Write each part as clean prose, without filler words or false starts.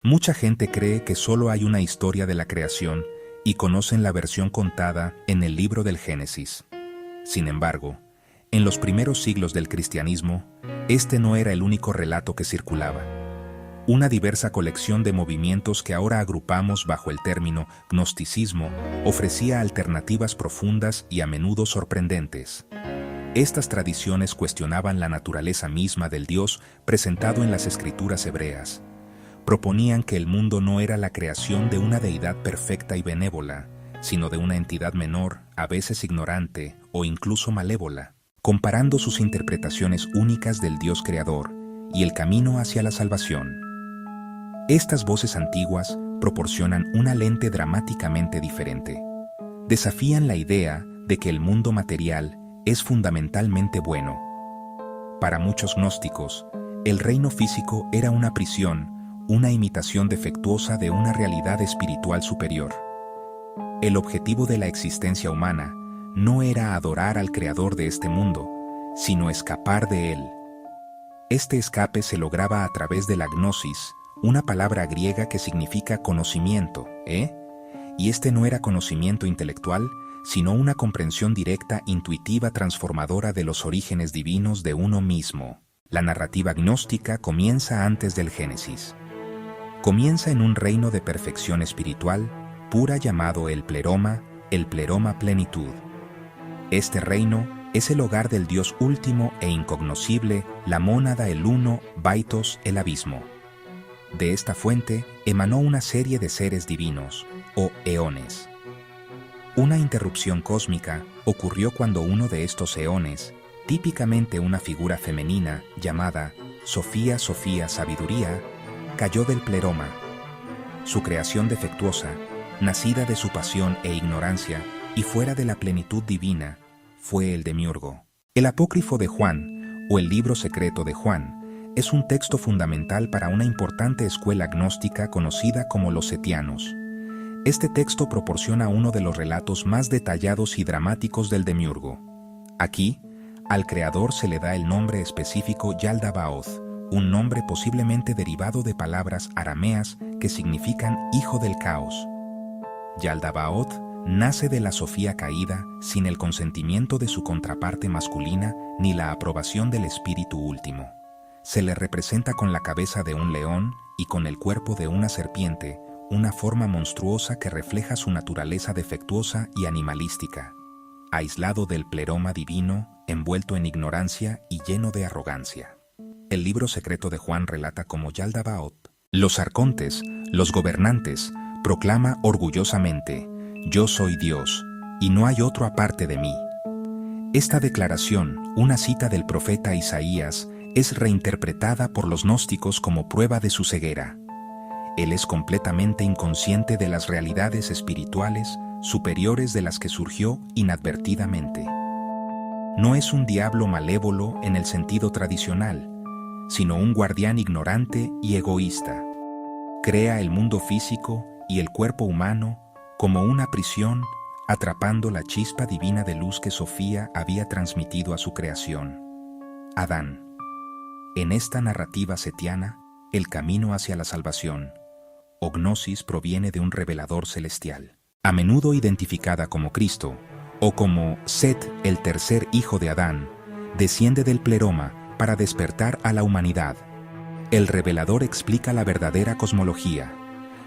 Mucha gente cree que solo hay una historia de la creación y conocen la versión contada en el libro del Génesis. Sin embargo, en los primeros siglos del cristianismo, este no era el único relato que circulaba. Una diversa colección de movimientos que ahora agrupamos bajo el término gnosticismo ofrecía alternativas profundas y a menudo sorprendentes. Estas tradiciones cuestionaban la naturaleza misma del Dios presentado en las escrituras hebreas. Proponían que el mundo no era la creación de una deidad perfecta y benévola, sino de una entidad menor, a veces ignorante o incluso malévola, comparando sus interpretaciones únicas del Dios creador y el camino hacia la salvación. Estas voces antiguas proporcionan una lente dramáticamente diferente. Desafían la idea de que el mundo material es fundamentalmente bueno. Para muchos gnósticos, el reino físico era una prisión, una imitación defectuosa de una realidad espiritual superior. El objetivo de la existencia humana no era adorar al creador de este mundo, sino escapar de él. Este escape se lograba a través de la gnosis, una palabra griega que significa conocimiento, Y este no era conocimiento intelectual, sino una comprensión directa, intuitiva, transformadora de los orígenes divinos de uno mismo. La narrativa gnóstica comienza antes del Génesis. Comienza en un reino de perfección espiritual, pura llamado el pleroma plenitud. Este reino es el hogar del Dios último e incognoscible, la mónada el uno, Baitos el abismo. De esta fuente emanó una serie de seres divinos, o eones. Una interrupción cósmica ocurrió cuando uno de estos eones, típicamente una figura femenina llamada Sofía Sabiduría, cayó del pleroma. Su creación defectuosa, nacida de su pasión e ignorancia y fuera de la plenitud divina, fue el demiurgo. El apócrifo de Juan, o el libro secreto de Juan, es un texto fundamental para una importante escuela gnóstica conocida como los setianos. Este texto proporciona uno de los relatos más detallados y dramáticos del demiurgo. Aquí, al creador se le da el nombre específico Yaldabaoth, un nombre posiblemente derivado de palabras arameas que significan hijo del caos. Yaldabaoth nace de la Sofía caída sin el consentimiento de su contraparte masculina ni la aprobación del espíritu último. Se le representa con la cabeza de un león y con el cuerpo de una serpiente, una forma monstruosa que refleja su naturaleza defectuosa y animalística. Aislado del pleroma divino, envuelto en ignorancia y lleno de arrogancia. El libro secreto de Juan relata cómo Yaldabaoth, los arcontes, los gobernantes, proclama orgullosamente: «Yo soy Dios, y no hay otro aparte de mí». Esta declaración, una cita del profeta Isaías, es reinterpretada por los gnósticos como prueba de su ceguera. Él es completamente inconsciente de las realidades espirituales superiores de las que surgió inadvertidamente. No es un diablo malévolo en el sentido tradicional, sino un guardián ignorante y egoísta. Crea el mundo físico y el cuerpo humano como una prisión, atrapando la chispa divina de luz que Sofía había transmitido a su creación, Adán. En esta narrativa setiana, el camino hacia la salvación, o gnosis, proviene de un revelador celestial, a menudo identificada como Cristo, o como Set, el tercer hijo de Adán, desciende del pleroma para despertar a la humanidad. El revelador explica la verdadera cosmología,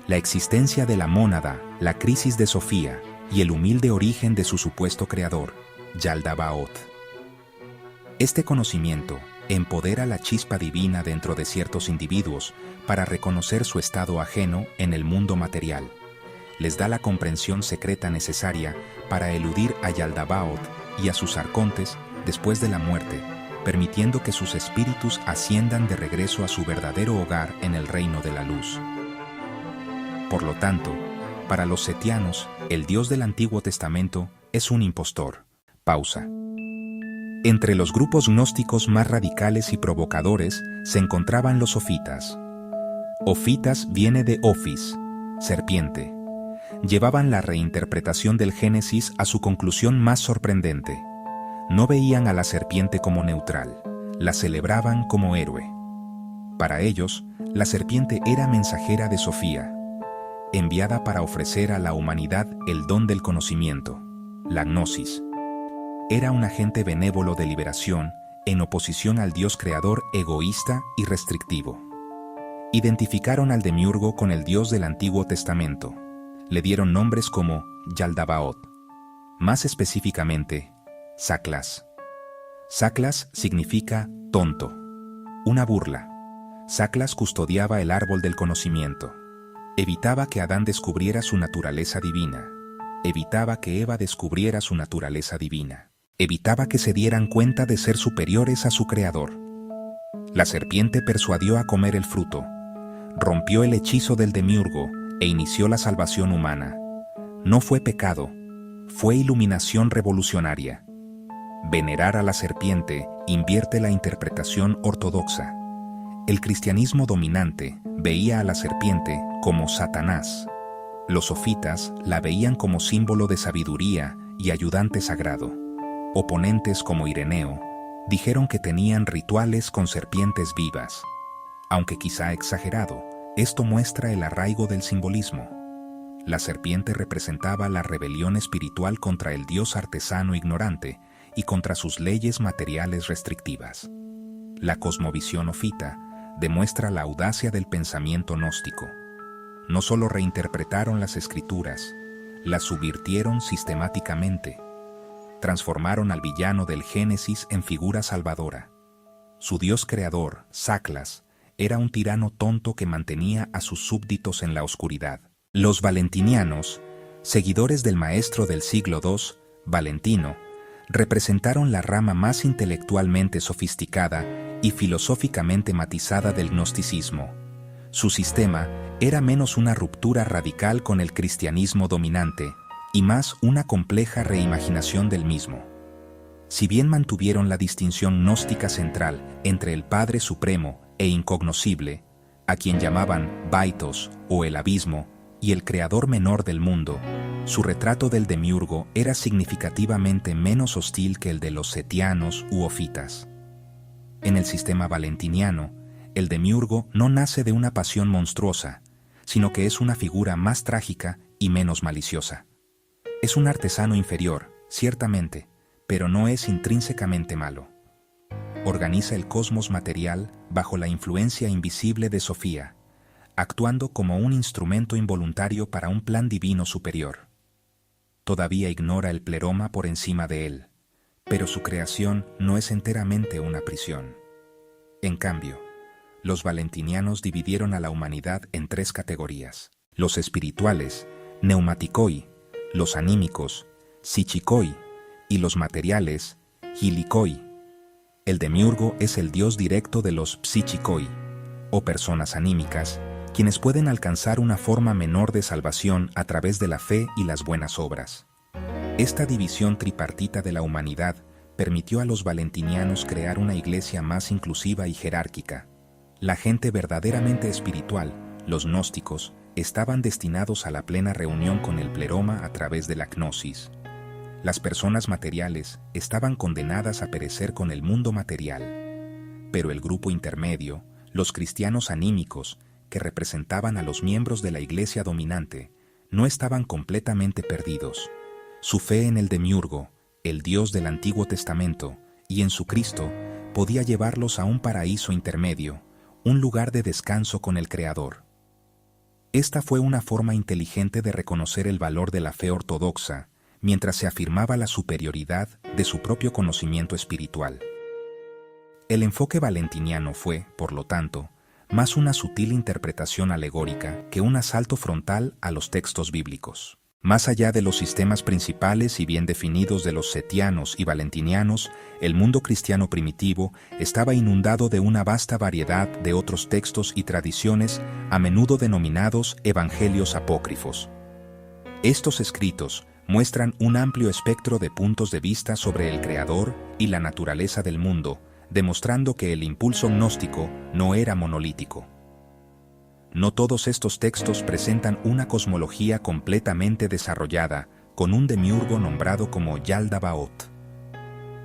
la existencia de la mónada, la crisis de Sofía y el humilde origen de su supuesto creador, Yaldabaoth. Este conocimiento empodera la chispa divina dentro de ciertos individuos para reconocer su estado ajeno en el mundo material. Les da la comprensión secreta necesaria para eludir a Yaldabaoth y a sus arcontes después de la muerte, permitiendo que sus espíritus asciendan de regreso a su verdadero hogar en el reino de la luz. Por lo tanto, para los setianos, el Dios del Antiguo Testamento es un impostor. Pausa. Entre los grupos gnósticos más radicales y provocadores se encontraban los ofitas. Ofitas viene de Ophis, serpiente. Llevaban la reinterpretación del Génesis a su conclusión más sorprendente. No veían a la serpiente como neutral, la celebraban como héroe. Para ellos, la serpiente era mensajera de Sofía, enviada para ofrecer a la humanidad el don del conocimiento, la gnosis. Era un agente benévolo de liberación en oposición al Dios creador egoísta y restrictivo. Identificaron al demiurgo con el Dios del Antiguo Testamento. Le dieron nombres como Yaldabaoth. Más específicamente, Saclas. Saclas significa tonto, una burla. Saclas custodiaba el árbol del conocimiento. Evitaba que Adán descubriera su naturaleza divina. Evitaba que Eva descubriera su naturaleza divina. Evitaba que se dieran cuenta de ser superiores a su creador. La serpiente persuadió a comer el fruto, rompió el hechizo del demiurgo e inició la salvación humana. No fue pecado, fue iluminación revolucionaria. Venerar a la serpiente invierte la interpretación ortodoxa. El cristianismo dominante veía a la serpiente como Satanás. Los sofitas la veían como símbolo de sabiduría y ayudante sagrado. Oponentes como Ireneo dijeron que tenían rituales con serpientes vivas. Aunque quizá exagerado, esto muestra el arraigo del simbolismo. La serpiente representaba la rebelión espiritual contra el Dios artesano ignorante y contra sus leyes materiales restrictivas. La cosmovisión ofita demuestra la audacia del pensamiento gnóstico. No solo reinterpretaron las escrituras, las subvirtieron sistemáticamente. Transformaron al villano del Génesis en figura salvadora. Su Dios creador, Saclas, era un tirano tonto que mantenía a sus súbditos en la oscuridad. Los valentinianos, seguidores del maestro del siglo II, Valentino, representaron la rama más intelectualmente sofisticada y filosóficamente matizada del gnosticismo. Su sistema era menos una ruptura radical con el cristianismo dominante y más una compleja reimaginación del mismo. Si bien mantuvieron la distinción gnóstica central entre el Padre Supremo e Incognoscible, a quien llamaban Baitos o el abismo, y el creador menor del mundo, su retrato del demiurgo era significativamente menos hostil que el de los setianos u ofitas. En el sistema valentiniano, el demiurgo no nace de una pasión monstruosa, sino que es una figura más trágica y menos maliciosa. Es un artesano inferior, ciertamente, pero no es intrínsecamente malo. Organiza el cosmos material bajo la influencia invisible de Sofía, actuando como un instrumento involuntario para un plan divino superior. Todavía ignora el pleroma por encima de él, pero su creación no es enteramente una prisión. En cambio, los valentinianos dividieron a la humanidad en tres categorías: los espirituales, neumatikoi; los anímicos, psichikoi; y los materiales, hilikoi. El demiurgo es el dios directo de los psichikoi, o personas anímicas, quienes pueden alcanzar una forma menor de salvación a través de la fe y las buenas obras. Esta división tripartita de la humanidad permitió a los valentinianos crear una iglesia más inclusiva y jerárquica. La gente verdaderamente espiritual, los gnósticos, estaban destinados a la plena reunión con el pleroma a través de la gnosis. Las personas materiales estaban condenadas a perecer con el mundo material. Pero el grupo intermedio, los cristianos anímicos, que representaban a los miembros de la iglesia dominante, no estaban completamente perdidos. Su fe en el demiurgo, el Dios del Antiguo Testamento, y en su Cristo, podía llevarlos a un paraíso intermedio, un lugar de descanso con el Creador. Esta fue una forma inteligente de reconocer el valor de la fe ortodoxa, mientras se afirmaba la superioridad de su propio conocimiento espiritual. El enfoque valentiniano fue, por lo tanto, más una sutil interpretación alegórica que un asalto frontal a los textos bíblicos. Más allá de los sistemas principales y bien definidos de los setianos y valentinianos, el mundo cristiano primitivo estaba inundado de una vasta variedad de otros textos y tradiciones, a menudo denominados evangelios apócrifos. Estos escritos muestran un amplio espectro de puntos de vista sobre el Creador y la naturaleza del mundo, demostrando que el impulso gnóstico no era monolítico. No todos estos textos presentan una cosmología completamente desarrollada, con un demiurgo nombrado como Yaldabaoth.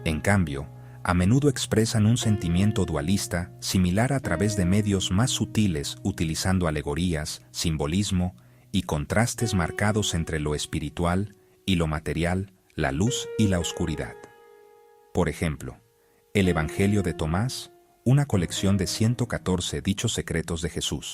En cambio, a menudo expresan un sentimiento dualista similar a través de medios más sutiles, utilizando alegorías, simbolismo y contrastes marcados entre lo espiritual y lo material, la luz y la oscuridad. Por ejemplo, el Evangelio de Tomás, una colección de 114 dichos secretos de Jesús.